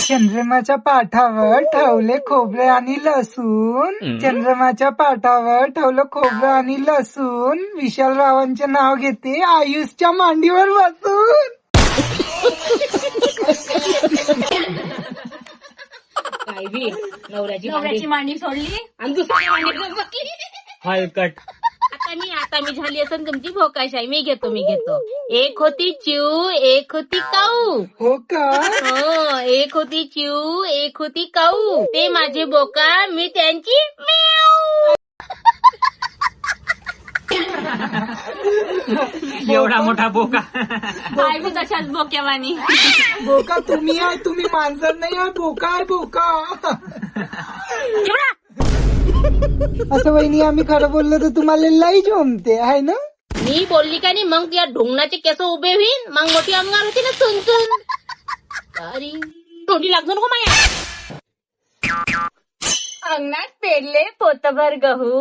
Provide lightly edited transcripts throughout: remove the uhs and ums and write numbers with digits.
चंद्रमाच्या पाठावर ठेवले खोबरे आणि लसूण. चंद्रमाच्या पाठावर ठेवलं खोबरं आणि लसूण. विशालरावांचे नाव घेते आयुषच्या मांडीवर बसून. काय बी नवऱ्याची मांडी सोडली आणि दुसरी मांडी बसली. हलकट. आता मी झाली असं तुमची भोकाशाही. मी घेतो. एक होती चिऊ एक होती काऊ. हो का? हो, एक होती चिऊ एक होती काऊ. ते माझे बोका मी त्यांची म्याऊ. एवढा मोठा बोका. काय बी तशाच बोक्यावानी. बोका तुम्ही आहे, तुम्ही मांजर नाही आहे, बोका आहे बोका. असं वहिनी आम्ही खरं बोललो तर तुम्हाला लई जमते आहे ना. मी बोलली का नाही मग या ढोंगणाचे केस उभे होईल. मग मोठी अंगार होती ना चुनचुन. अरे तोंडी लागतो नको माया. अंगणात पेरले पोतभर गहू.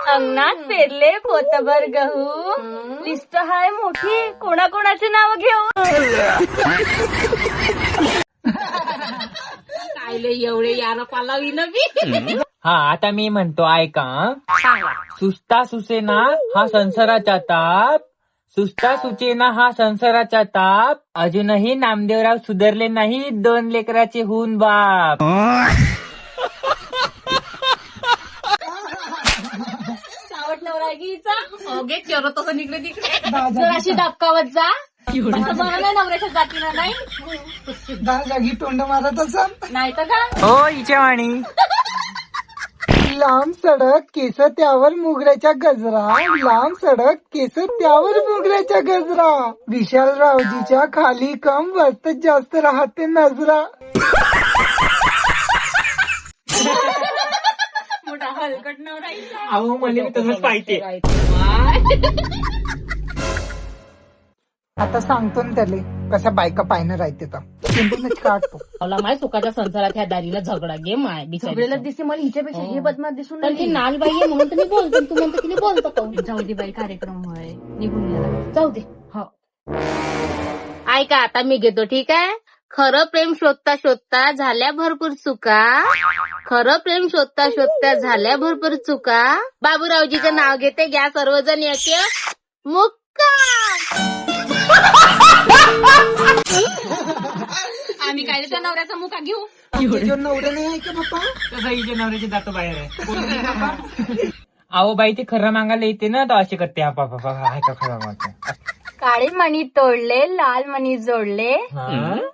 अंगणात पेरले पोतभर गहू. लिस्ट हाय मोठी कोणाकोणाचे नाव घेऊ. कायले एवढे यार पालावी न बी. हा आता मी म्हणतो ऐका. सुस्ता सुसेना हा संसाराचा ताप. सुस्ता सुचेना हा संसाराचा ताप. अजूनही नामदेवराव सुधारले नाही 2 लेकराचे होऊन बाप. सावट नवरागीचा ओगे चेरो तसं निघले तिकडे. जर अशी दाबकावत जा. असं बनवलंय नवऱ्याच्या जातीनं नाही. 10 जागी तोंड मारत असं. नाही तर का. हो इचेवाणी. लांब सडक केस त्यावर मोगऱ्याच्या गजरा. लांब सडक केस त्यावर मोगऱ्याच्या गजरा. विशालरावजीच्या खाली कम वरत जास्त राहते नजरा. मोठा हलकट नवराईचा. अहो मला मी तसंच पाहिजे. आता सांगतो ना त्याले कशा बायका पायनं राहते तर चिंतूनच काढतो. मला माय सुखाच्या संसारात ह्या दारीला झगडा घे माय बिचारीला दिसते. मला हिच्यापेक्षा हे बदमाश दिसून पण ती नाल बाई आहे म्हणून तुम्ही बोलतो. तू म्हणतो तिने बोलतो का. जाऊ दे बाई कार्यक्रम होय निघून गेला. जाऊ दे. हो ऐका आता मी घेतो ठीक आहे. खरं प्रेम शोधता शोधता झाल्या भरपूर चुका. खरं प्रेम शोधता शोधता झाल्या भरपूर चुका. बाबूरावजीचं नाव घेते घ्या सर्वजण येते मुक्का. आम्ही काय त्या नवऱ्याचा मुका घेऊ. नवरा नाही आहे का बाप्पा. तसं हिच्या नवऱ्याचे जातो बाहेर आहे. अहो बाई ते खरं मागायला येते ना तर असे करते. हा पापा आहे का खरं मागते. काळे मणी तोडले लाल मणी जोडले.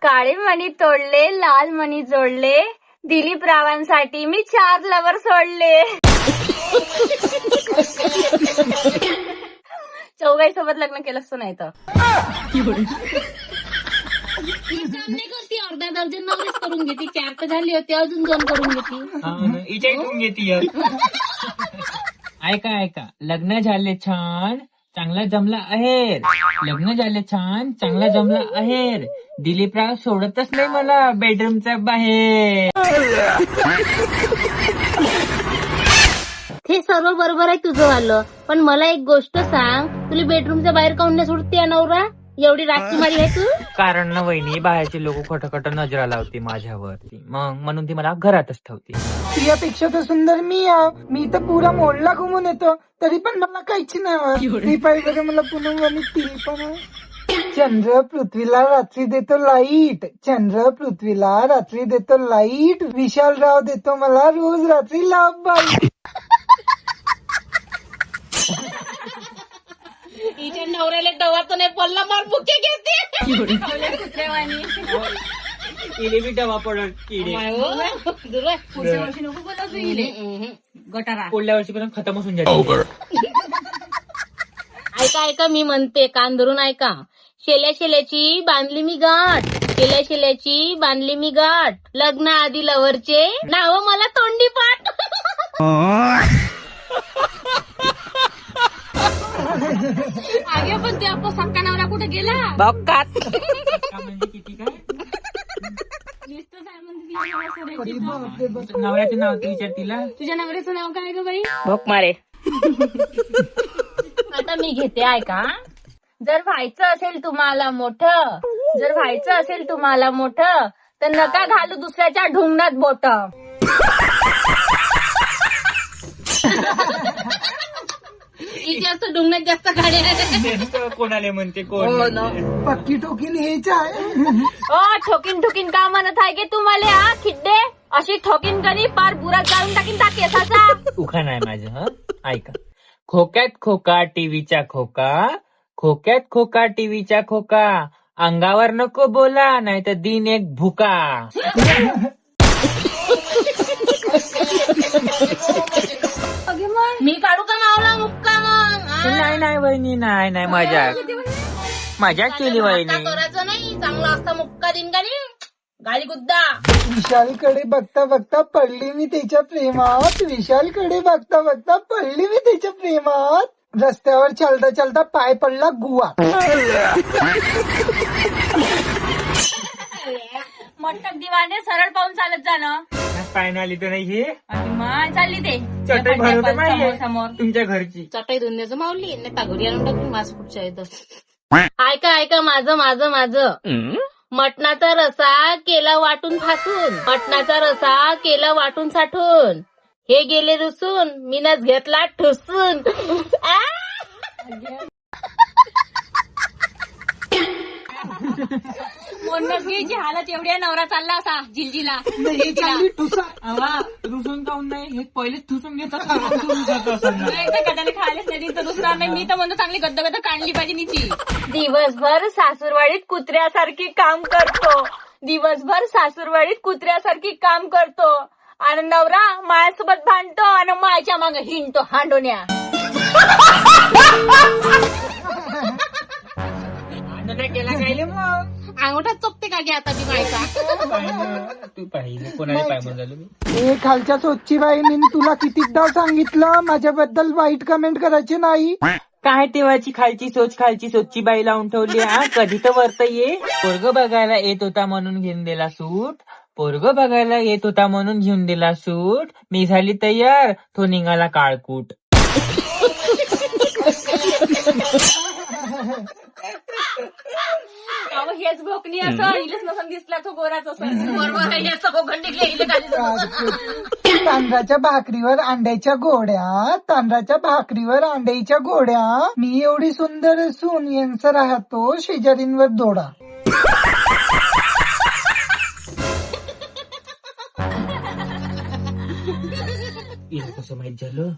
काळे मणी तोडले लाल मणी जोडले. दिलीप रावांसाठी मी 4 लवर सोडले. चौघाई सोबत लग्न केलं असतं नाही तर. करते अर्धा दर्जन नवरेच करून घेते. 4 तर झाले होते अजून 2 करून घेते. हिच्या इथून घेते. ऐका लग्न झाले छान चांगला जमला आहेर. लग्न झाले छान चांगला जमला आहेर. दिलीपराव सोडतच नाही मला बेडरूमच्या बाहेर. हे सर्व बरोबर आहे तुझं वालं. पण मला एक गोष्ट सांग. तुला बेडरूमच्या बाहेर काऊन नाही सोडते नवरा. एवढी राजकुमारी आहे तू. कारण ना वहिनी बाहेरचे लोक खोट नजरा लावते माझ्यावरती. मग म्हणून ती मला घरातच ठेवते. प्रियापेक्षा तर सुंदर मी आहे. मी तर पुरा मोडला घुमून येतो तरी पण मला काहीच नाही. मी पाहिजे मला पुन्हा ती पण आहे. चंद्र पृथ्वीला रात्री देतो लाईट. चंद्र पृथ्वीला रात्री देतो लाईट. विशालराव देतो मला रोज रात्री लाभ बाई. तिच्या नवऱ्याला डवाचं नाही पडला मार बुके घेते. इले बी डबा पडत किडे. पुढच्या वर्षी नको बोलायचं. गटारा पुढल्या वर्षीपर्यंत खतमच होऊन जाते. ऐका मी म्हणते कान धरून ऐका. शेल्याची बांधली मी गाठ. शेल्याची बांधली मी गाठ. लग्न आधी लवरचे नाव मला तोंडी पाठ. आगे पण ते आपण सक्का नवरा कुठे गेला. म्हणजे किती काय नवऱ्याचं नाव तू विचार तिला. तुझ्या नवऱ्याचं नाव काय ग बाई. भोक मारे. आता मी घेते ऐका. जर व्हायचं असेल तुम्हाला मोठं. जर व्हायचं असेल तुम्हाला मोठं तर नका घालू दुसऱ्याच्या ढुंगणात बोट. जास्त ढुंगणात जास्त गाड्या कोणाला म्हणते कोण पक्की ठोकीन हेच आहे. ठोकीन ठोकीन का म्हणत आहे की तुम्हाला हा खिड्डे अशी ठोकीन कनी पार बुरात जाळून टाकीन ता केसाचा. उखाण आहे माझं. हं ऐका. खोक्यात खोका टीव्हीचा खोका, खोक्यात खोका टीव्हीचा खोका, अंगावर नको बोला नाही तर दिन एक भुका. मी काढू का मावला मुक्का मग? नाही नाही वहिनी नाही नाही मजा केली वहिनी. करायचं नाही चांगला असता मुक्का दिन गाडी गाडी गुद्दा. विशालकडे बघता बघता पडली मी त्याच्या प्रेमात, विशालकडे बघता बघता पडली मी त्याच्या प्रेमात. रस्त्यावर चालता चालता पाय पडला गुवा. मटक दिवाने सरळ पाहून चालत जाणं. पायनं आली तर नाही हे चालली ते चटई भरवत नाहीये समोर तुमच्या घरची. चटई धुण्याचं मावली नाही तागोरी आणून टाकून माझं पुढच्या येतं. ऐका माझं माझं माझं. मटणाचा रसा केला वाटून फासून, मटणाचा रसा केला वाटून साठून, हे गेले रुसून मीनच घेतला ठुसून. मोडण्याची हालत एवढ्या नवरा चालला असा जिलजिला. रुसून काऊन नाही हे पहिलेच ठुसून घेतात. कदाने खायलाच नाही तर दुसरा नाही. मी तर म्हणतो चांगली गद्द गद्द काढली पाहिजे निची. दिवसभर सासूरवाडीत कुत्र्यासारखी काम करतो, दिवसभर सासूरवाडीत कुत्र्यासारखी काम करतो आणि नवरा मायासोबत भांडतो आणि मायाच्या मागे हिंडतो हांडोण्या. केला काय मग अंगठात चोपते का गे आता ती बायका. तू पाहिजे कोणाला पाय म्हणून झालो मी. हे खालच्या सोच्ची बाई, मी तुला कितीकदा सांगितलं माझ्याबद्दल वाईट कमेंट करायची नाही. काय तेव्हाची खालची सोचची बाई लावून ठेवली. हा कधी तर वर्त ये. पोरग बघायला येत होता म्हणून घेऊन दिला सूट, पोरग बघायला येत होता म्हणून घेऊन दिला सूट. मी झाली तयार तो निघाला काळकूट. हेच भोकणी असं इलेच नसून दिसला तो गोराच असं बरोबर. तांदळाच्या भाकरीवर अंड्याच्या गोड्या, तांदळाच्या भाकरीवर अंड्याच्या गोड्या, मी एवढी सुंदर असून यांचा राहतो शेजारींवर दोडा. कसं माहित झालं.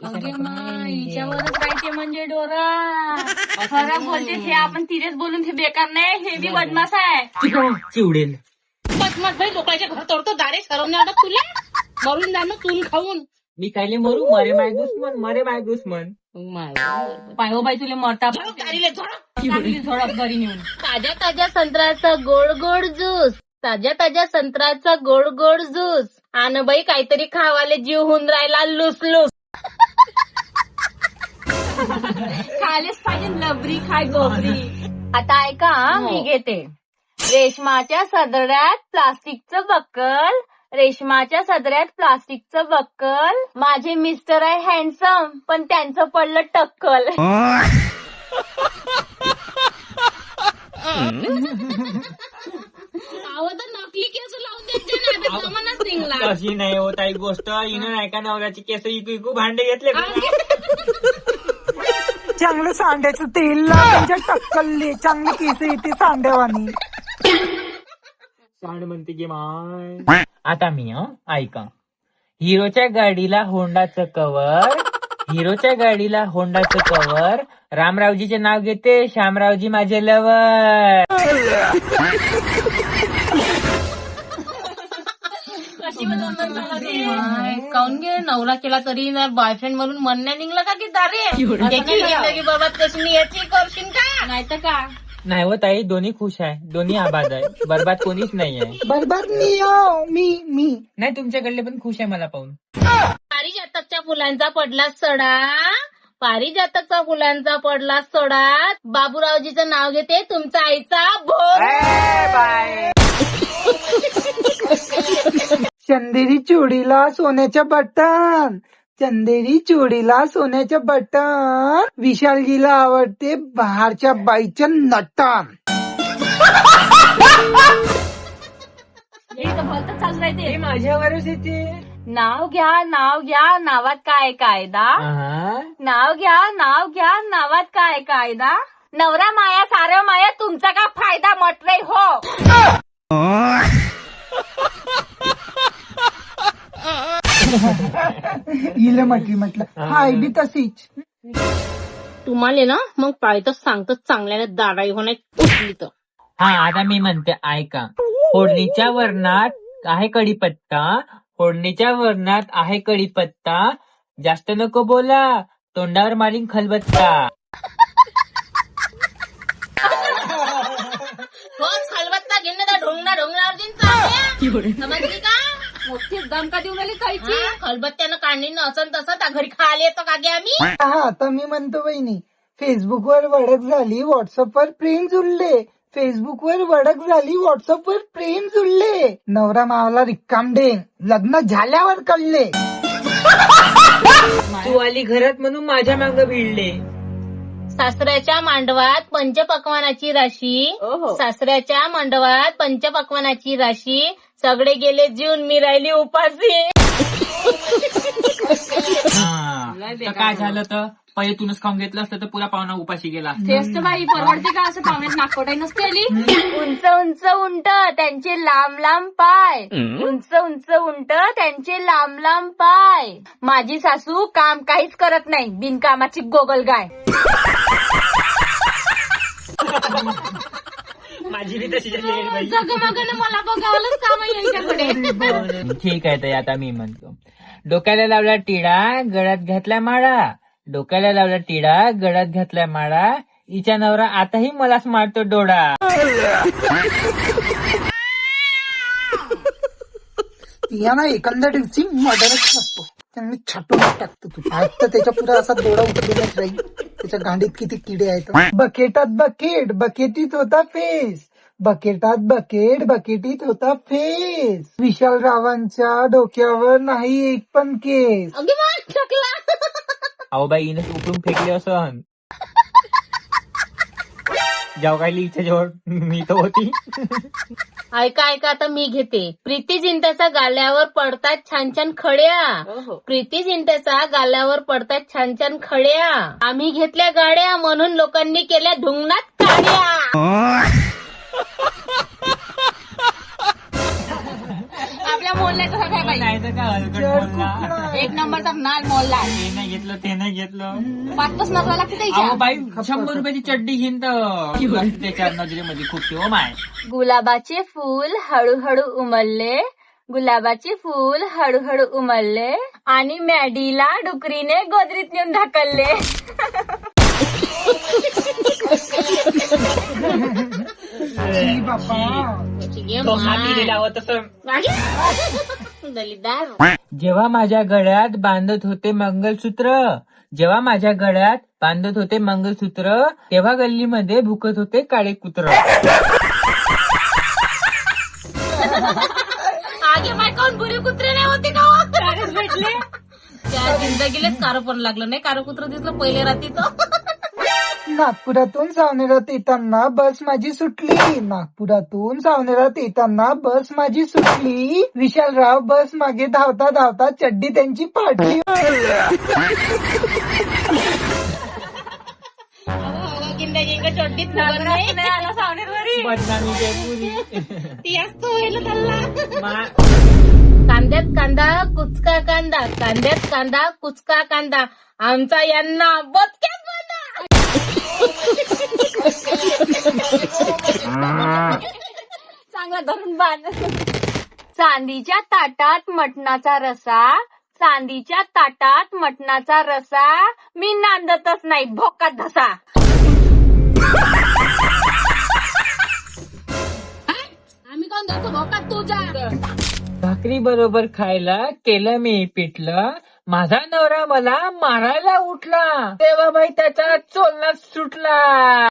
हिच्यावरच राहायचे म्हणजे डोरा. खरं बोलते हे आपण तिरेच बोलून हे बेकार नाही. हे बी बदमाश आहे. चिवडेल बदमाश भाई लोकांच्या घर तोडतो दारे सरवण्याला तुला मरून जाणं तून खाऊन. मी कायले मरू. मरे माय दुश्मन. पायो बाई तुला मरता झोडप घरी नेऊन. ताज्या ताज्या संत्र्याचा गोड गोड ज्यूस, ताज्या ताज्या संत्र्याचा गोड गोड ज्यूस. आण बाई काहीतरी खावाले जीव होऊन राहिला लुस लुस. खायलेच पाहिजे लबरी खाय गोबरी. आता ऐका मी घेते. रेशमाच्या सदऱ्यात प्लास्टिकचं बक्कल, रेशमाच्या सदऱ्यात प्लास्टिकचं बक्कल. माझे मिस्टर आहे हँडसम पण त्यांचं पडलं टक्कल. नकली केस लावून देते. अशी नाही होत आई गोष्ट. हिनं नाही का नवऱ्याची केस इकू भांडे घेतले. चांगलं सांड्याचं तेल लावायच्या टक्कलले चांगली केस येते सांड्यावानी. सांड म्हणते की माय. आता मी ऐका. हिरोच्या गाडीला होंडाचं कवर, हिरोच्या गाडीला होंडाचं कवर, रामरावजीचे नाव घेते श्यामरावजी माझे लवर. काऊन गे नवरा केला तरी बॉयफ्रेंड म्हणून मन नाही निघलं का की दारे बरबाद कशी याची करशील का नाही तर का. नाही हो ताई दोन्ही खुश आहे, दोन्ही आबाद आहे, बरबाद कोणीच नाही आहे. बरबाद मी नाही तुमच्याकडले पण खुश आहे मला पाहून. पारिजातकच्या फुलांचा पडला सडा, पारिजातकच्या फुलांचा पडला सडा. बाबूरावजीचं नाव घेते तुमच्या आईचा भोग. चंदेरी चोडीला सोन्याच्या बटन, चंदेरी चोडीला सोन्याच्या बटन. विशालजीला आवडते बाहेरच्या बाईच्या नटन. भलत चालू राहते. हे माझ्यावरच येते. नाव घ्या नाव घ्या नावात काय कायदा. हा? नाव घ्या नावात काय कायदा. नवरा माया सारं माया तुमचा का फायदा म्हटलंय हो. हिला म्हटलं हाय बी तशीच. तुम्हाला ना मग पाळतच सांगतो चांगल्याने दाराई होण्यात कुठली तर. हा आता मी म्हणते ऐका. फोडणीच्या वरणात आहे कढीपत्ता. फोडणीच्या वरणात आहे कढीपत्ता. जास्त नको बोला, तोंडावर मारीन खलबत्ता. खलबत्ता घेणं त्या ढोंगणावर दिन समजली का. मोठी दमका देऊन आली कायची. खलबत्त्यानं काढणी असं तसं त्या घरी खायला येतो का गे आम्ही. हा आता मी म्हणतो बहिणी, फेसबुकवर वडक झाली व्हॉट्सअपवर प्रेम जुळले. फेसबुकवर वडक झाली व्हॉट्सअपवर प्रेम जुळले. नवरा मावाला रिक्काम डेंग, लग्न झाल्यावर कळले. तू आली घरात म्हणून माझ्या मागं भिडले. सासऱ्याच्या मांडवात पंचपक्वानाची राशी. सासऱ्याच्या मांडवात पंचपक्वानाची राशी. सगळे गेले जीवन मी राहिली उपाशी. तर काय झालं तर पहिले तूनच खाऊन घेतलं असतं तर पुरा पाहुणा उपाशी गेला. टेस्ट बाई परवडते का असं पाहुण्यात नाकोटाई नसते आली. उंच उंच उंट त्यांचे लांब लांब पाय. उंच उंच उंट त्यांचे लांब लांब पाय. माझी सासू काम काहीच करत नाही, बिनकामाची गोगल गाय. माझी बी तशी जगमगन मला बघावलंच काम आहे यांच्याकडे. ठीक आहे तर आता मी म्हणतो. डोक्याला लावला टिळा गळ्यात घातला माळा. डोक्याला लावला टिळा गळ्यात घातला माळा. हिचा नवरा आताही मलाच मारतो डोळा. या ना एखाद्या दिवशी मर्डरच टाकतो, त्यांनी छाटून टाकतो. तू आता त्याच्या पुढे असा डोळा उठलेलाच राहील. त्याच्या गांडीत किती किडे आहेत. बकेटात बकेट बकेटीत होता फेस. बकेटात बकेट बकेटीत होता फेस. विशालरावांच्या डोक्यावर नाही एक पण केस. अहो बाई हिनं उकळून फेकले असं. जाऊ काय इच्छा जवळ मी तर होती. ऐका आता मी घेते. प्रीती जिंताचा गाल्यावर पडतात छान छान खड्या. प्रीती जिंताचा गाल्यावर पडतात छान छान खड्या. आम्ही घेतल्या गाड्या म्हणून लोकांनी केल्या ढुंगणात काड्या. आपल्या मोहल्ल्याचं सगळं बाई नाही तर काय हलकट बोलला. एक नंबरचा नाल मोहल्ला. ते नाही घेतलं ते नाही घेतलं. 5 नजरा लागते. अहो बाई 100 रुपयाची चड्डी घेईन तर त्याच्या नजरेमध्ये खूप ते. ओ माय गुलाबाचे फूल हळूहळू उमलले. गुलाबाचे फूल हळूहळू उमलले आणि मॅडीला डुकरीने गोदरीत नेऊन ढकलले. जेव्हा माझ्या गळ्यात बांधत होते मंगलसूत्र. जेव्हा माझ्या गळ्यात बांधत होते मंगलसूत्र तेव्हा गल्लीमध्ये भुकत होते काळे कुत्र. आगे माय कोण बुरी कुत्रे नाही होते का भेटले. त्या जिंदगीलाच कारो पण लागलं नाही. कारो कुत्र दिसलं पहिले रात्रीचं. नागपुरातून सावनेरात येताना बस माझी सुटली. नागपुरातून सावनेरात येताना बस माझी सुटली. विशालराव बस मागे धावता धावता चड्डी त्यांची फाटली. जिंदगी चड्डीत आला सावनेरवरी ती असतो कांद्यात कांदा कुचका कांदा. कांद्यात कांदा कुचका कांदा. आमचा यांना बचक्यात बांधा. चांगला धरून बांध. चांदीच्या ताटात मटणाचा रसा. चांदीच्या ताटात मटणाचा रसा. मी नांदतच नाही भोकात धसा. आम्ही कोण धरतो भोकात तुझ्या. भाकरी बरोबर खायला केलं मी पिठलं. माझा नवरा मला मारायला उठला. तेव्हा बाई त्याचा चोलना सुटला.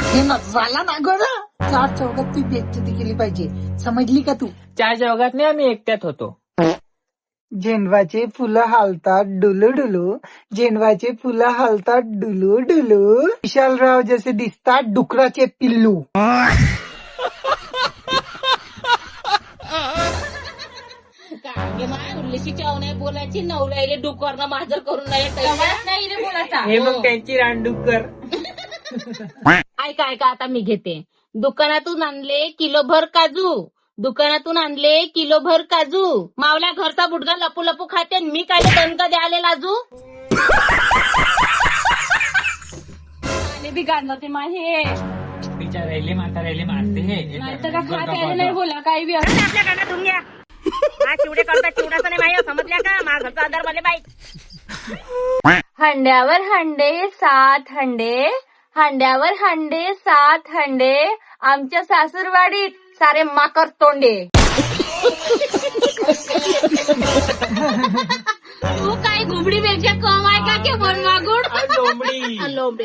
हे झाला ना गं. 4 चौघात ती बेइज्जती केली पाहिजे, समजली का तू. 4 चौघात नाही आम्ही एकट्यात होतो. झेंडवाचे फुलं हालतात डुलू डुलू. झेंडवाचे फुलं हालतात डुलू डुलू. विशालराव जसे दिसतात डुकराचे पिल्लू. मावशीची चाव नाही बोलायची, नवऱ्याला डुकरनं माझर करून नाही रे बोलायचा. हे मग त्यांची रानडुक्कर. ऐका ऐका, आता मी घेते. दुकानातून आणले किलोभर काजू, दुकानातून आणले किलोभर काजू, मावल्या घरचा बुडगा लपू लपू खाते, मी काय दणक द्यायला लाजू. बिघाडलं ते माझे बिचारायले म्हातारायले मारते हे. नाही तर का प्यायला नाही बोला काही बी आपल्या कानातून घ्या. चिवडे करता चिवडाचं नाही माहिती समजल्या का, माझा घरचा आधार वाले बाई. हंड्यावर हंडे 7 हंडे, हंड्यावर हंडे 7 हंडे, आमच्या सासूरवाडीत सारे माकर तोंडे. तू काय घुबडीपेक्षा कम आहे का के बोल मागूड. लोंबडी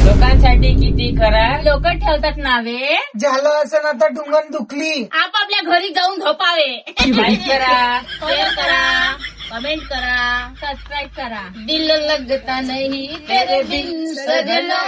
लोकांसाठी किती करा, लोक ठेवतात नावे. झालं असं आता डुंगण दुखली. आपापल्या घरी जाऊन झोपावे. लाईक करा, शेअर करा, कमेंट करा, सबस्क्राईब करा. दिल लगता नहीं तेरे बिन सजना.